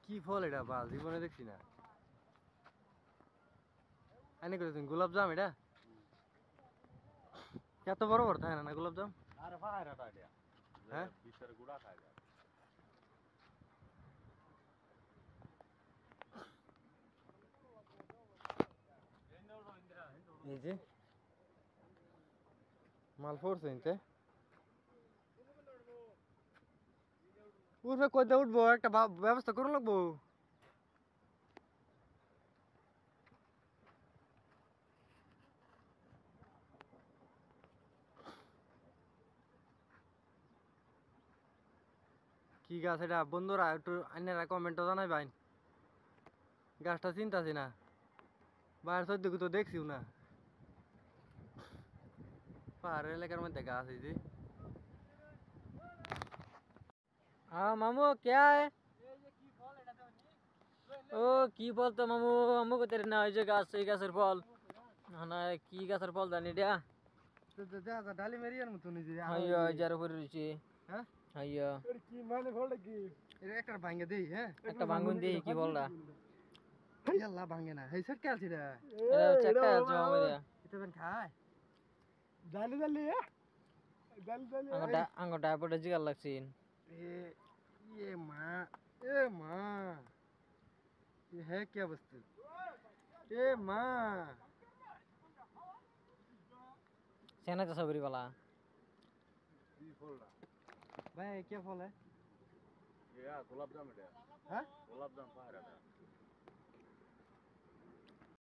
কি ফল এটা বাল জীবনে দেখছি না আনি করে তুমি গোলাপ জাম এটা এত বড় বড় থাকে না গোলাপ জাম আরে ফায়রাটা এটা হ্যাঁ ভিতরে গুড়া খায় যায় এই যে মাল ফোরছে ইনতে উঠবে কইতে উঠবো একটা ব্যবস্থা করুন লাগবো কি গাছ এটা বন্ধুরা একটু আইনারা কমেন্টও জানাই ভাই গাছটা চিন্তাছি না বাইরের সদ্য তো দেখছিও না পাহাড়ের এলাকার মধ্যে গাছ এই যে हाँ मामू क्या है ओ की फल तो मामू मामू को तेरे ना जो गाछ से गाछर फल ना की गाछर फल জানি এটা তো যা যা ডালি মেরিয়ার মত নিজে আইয়ো যার উপরে রইছে হ্যাঁ আইয়ো এর কি মানে ফলটা কি এর একটা ভাঙে দেই হ্যাঁ একটা ভাঙুন দেই কি ফলটা ইয়াল্লা ভাঙে না এই সেট কালছি রে এটা চাকা আছে মামু এটা বেন খায় ডালি ডালি ডালি ডালি আঙ্গটা পড়ে জিগাল লাগছিন ये माँ ये है क्या वस्तु ये माँ सेना तो सबरी वाला भाई क्या फल है ये गुलाब जामुन है हाँ गुलाब जामुन फायराटा